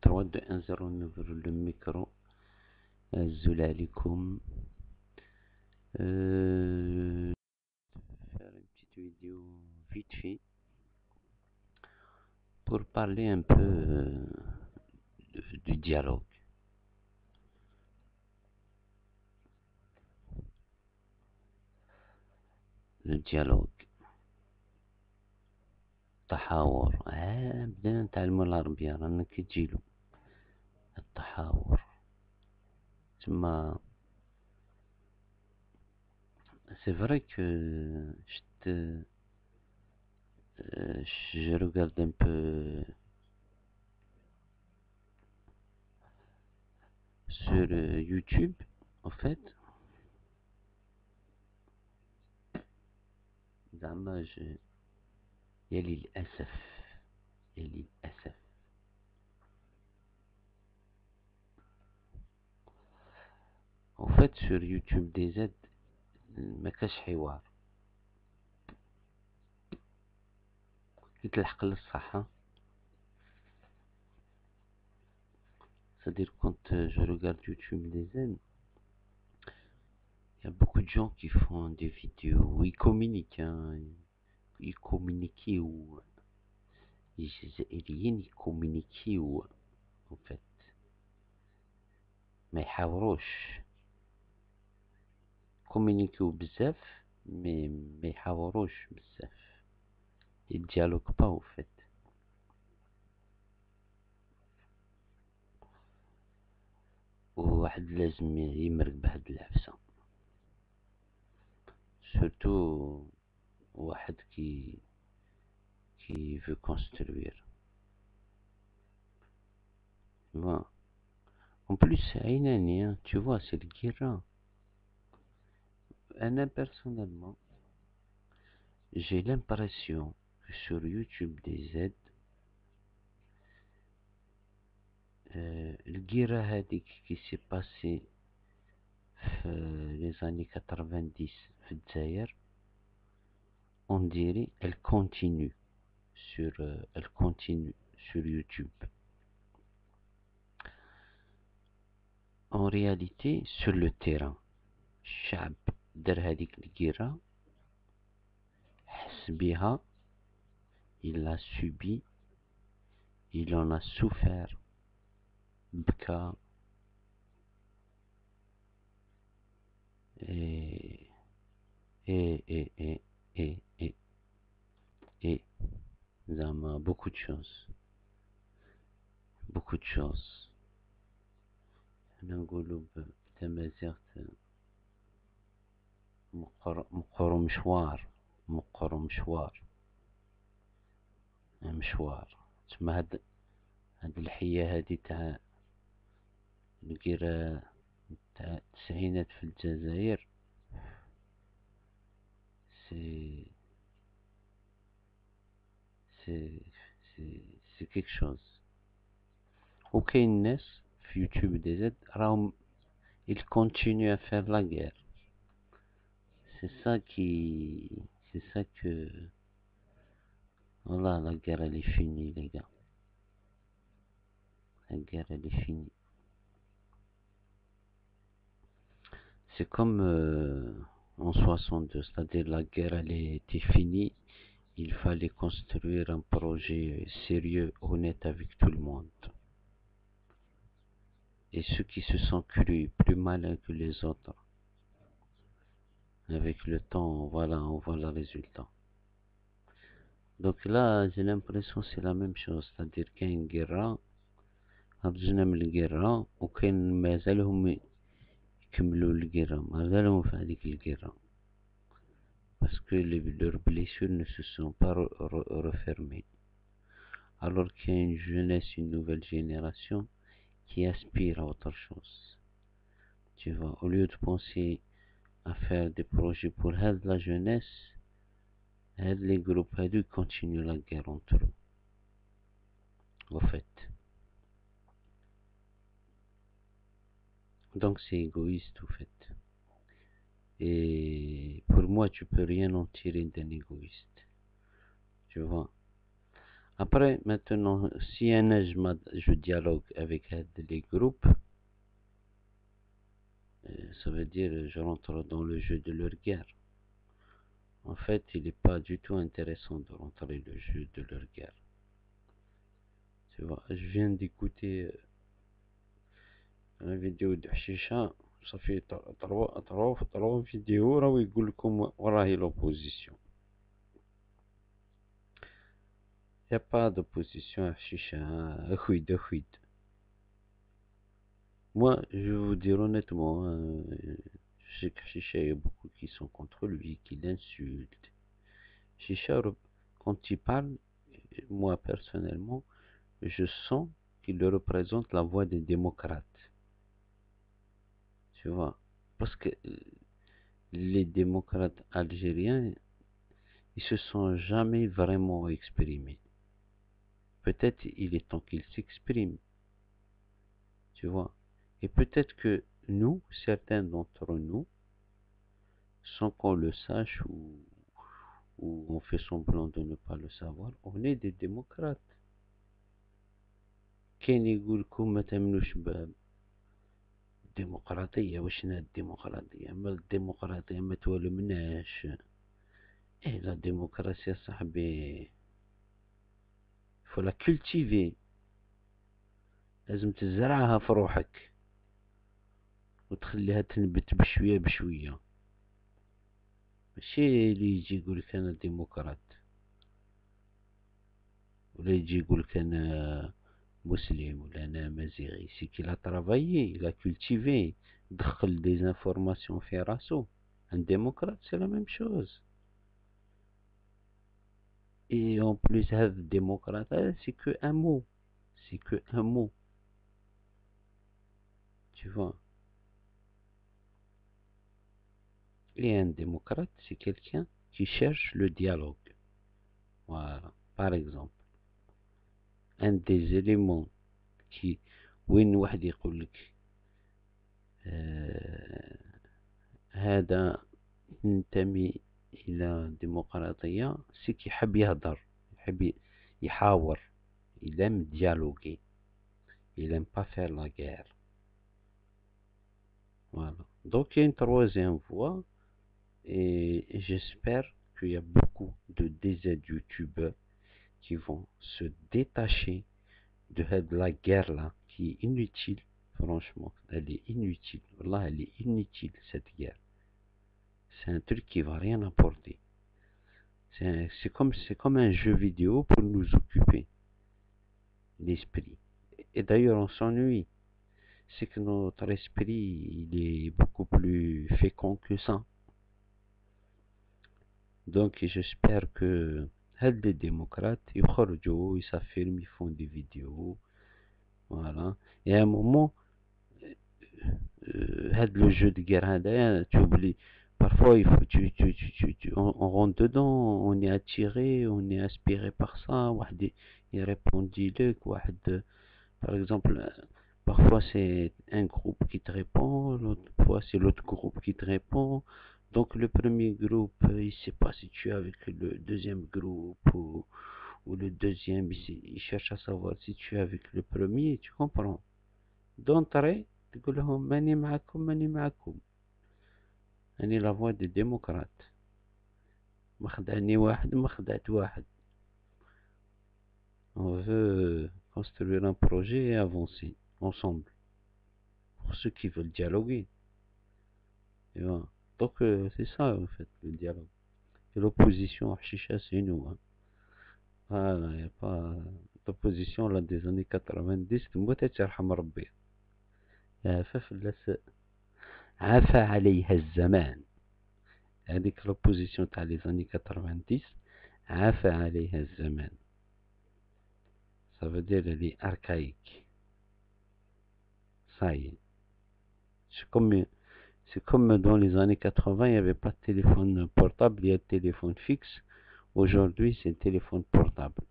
3 2 1 0 on ouvre le micro. Azul alaikum. Faire une petite vidéo vite fait pour parler un peu du dialogue. Le dialogue. تحاور بدنا نتعلموا العربية رانا كي تجيلو التحاور ثم c'est vrai que je regarde un peu sur YouTube en fait زعما يا للأسف يا للأسف en fait sur YouTube DZ ما كاش حوار يتلحق للصح c'est-à-dire quand je regarde YouTube DZ il y a beaucoup de gens qui font des vidéos où ils communiquent ils communiquent ou ils communiquent ou en fait ما يحاوروش كومينيكيو بزاف مي ما يحاوروش بزاف يديالوج با او فيت وواحد لازم يمرق بهاد العفسة سورتو واحد كي veut construire bon. En plus عيناني tu vois c'est le guerra. أنا personnellement j'ai l'impression que sur YouTube DZ الجيرة هذيك qui s'est passée في les années 90 في الجزائر on dirait elle continue sur YouTube. En réalité sur le terrain الشعب دار هذيك الجيرة حس بها il l'a subi il en a souffert بكى et et et et et et et زعما beaucoup de choses أنا نقولو بتمازيغت مقرو مشوار تسمى هاد الحية هادي تاع القيرة تاع التسعينات في الجزائر سي سي كيك شوز وكاين ناس في يوتيوب دي زاد راهم ils continuent à faire la guerre. C'est ça que voilà, la guerre elle est finie les gars. La guerre elle est finie. C'est comme en 62, c'est-à-dire la guerre elle était finie. Il fallait construire un projet sérieux, honnête avec tout le monde. Et ceux qui se sont crus plus malins que les autres, avec le temps, voilà, on voit le résultat. Donc là, j'ai l'impression que c'est la même chose, c'est-à-dire qu'il y a une guerre, خرجنا من القرة وكاين مازالهم يكملوا القرة مازالهم في هذيك القرة parce que leurs blessures ne se sont pas refermées alors qu'il y a une jeunesse, une nouvelle génération qui aspire à autre chose, tu vois, au lieu de penser à faire des projets pour la jeunesse, les groupes continuent la guerre entre eux au fait. Donc c'est égoïste au fait. Et pour moi, tu peux rien en tirer d'un égoïste. Tu vois. Après, maintenant, si un âge je dialogue avec les groupes, ça veut dire je rentre dans le jeu de leur guerre. En fait, il n'est pas du tout intéressant de rentrer le jeu de leur guerre. Tu vois, je viens d'écouter la vidéo de Hashisha, ça fait trois vidéos, là où il dit comme l'opposition. Il n'y a pas d'opposition à Hashisha, Khouid. Moi, je vais vous dire honnêtement, je sais que Hashisha, il y a beaucoup qui sont contre lui, qui l'insultent. Hashisha, quand il parle, moi personnellement, je sens qu'il représente la voix des démocrates. Tu vois, parce que les démocrates algériens, ils se sont jamais vraiment exprimés. Peut-être il est temps qu'ils s'expriment, tu vois. Et peut-être que nous, certains d'entre nous, sans qu'on le sache ou on fait semblant de ne pas le savoir, on est des démocrates. كاين يقول لكم ما تامنوش بالديمقراطية، وشنا الديمقراطية؟ ما الديمقراطية ما تولمناش. ايه لا ديمقراطية صاحبي، faut la cultiver، لازم تزرعها في روحك وتخليها تنبت بشوية بشوية، ماشي اللي يجي يقولك أنا ديمقراط ولا يجي يقولك أنا مسلم ولا أنا مزيغي. سي كي لا ترافايي لا كولتيفي، دخل دي زانفورماسيون في راسو. ان ديمقراط سي لا ميم شوز. اي اون بليس هذا الديمقراط سي كو ان مو، سي كو ان مو، tu vois. Et un démocrate, c'est quelqu'un qui cherche le dialogue. Voilà. Par exemple, un des éléments qui وين واحد يقول لك هذا ينتمي إلى الديمقراطية، سي كيحب يهضر، يحب يحاور، il aime dialoguer, il aime pas faire la guerre. Voilà. Donc il y a une troisième voie et j'espère qu'il y a beaucoup de DZ youtubeurs qui vont se détacher de la guerre là qui est inutile. Franchement, elle est inutile. Là, elle est inutile cette guerre. C'est un truc qui va rien apporter. C'est comme un jeu vidéo pour nous occuper l'esprit. Et d'ailleurs, on s'ennuie. C'est que notre esprit, il est beaucoup plus fécond que ça. Donc, j'espère que les démocrates, ils s'affirment, ils font des vidéos. Voilà. Et à un moment, le jeu de guerre, tu oublies. Parfois, il faut, on rentre dedans, on est attiré, on est aspiré par ça. Il répondit par exemple, parfois c'est un groupe qui te répond, l'autre fois c'est l'autre groupe qui te répond. Donc le premier groupe, il ne sait pas si tu es avec le deuxième groupe ou le deuxième, il cherche à savoir si tu es avec le premier, tu comprends. d'entrée تقول لهم ماني معكم ماني معكم. أنا لا voix des démocrates. ما خدعني واحد ما خدعت واحد. On veut construire un projet et avancer ensemble. Pour ceux qui veulent dialoguer. Et voilà. Donc c'est ça en fait le dialogue. Et l'opposition à Chicha c'est nous. Hein. Voilà, il n'y a pas d'opposition là des années 90. موتت يرحم ربي. ففلس عفى عليها الزمان. هذيك l'opposition تاع les années 90 عفى عليها الزمان. Ça veut dire elle est archaïque. Ça y est. C'est comme dans les années 80, il n'y avait pas de téléphone portable, il y a de téléphone fixe. Aujourd'hui, c'est un téléphone portable.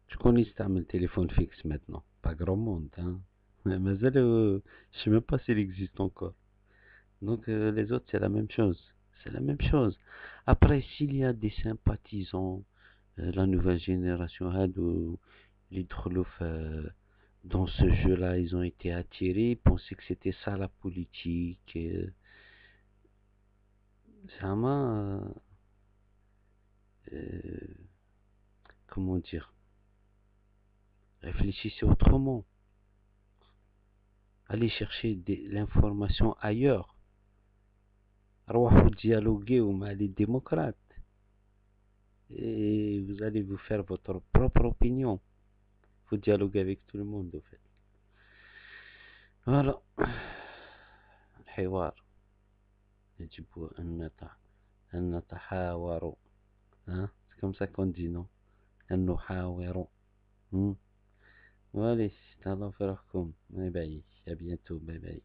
Tu connais le téléphone fixe maintenant. Pas grand monde. Hein. Mais je ne sais même pas s'il existe encore. Donc les autres, c'est la même chose. C'est la même chose. Après, s'il y a des sympathisants, la nouvelle génération, les Drolof, dans ce jeu-là, ils ont été attirés, ils pensaient que c'était ça la politique. Vraiment, euh, comment dire, réfléchissez autrement. Allez chercher l'information ailleurs. روحوا dialoguer مع les démocrates. Et vous allez vous faire votre propre opinion. Vous dialoguez avec tout le monde, en fait. Voilà. الحوار يجب أن نتحاور. Hein? C'est comme ça qu'on dit, non? أن نحاور. Hmm. Allez, c'est un enfer comme. Bye bye. À bientôt. Bye bye.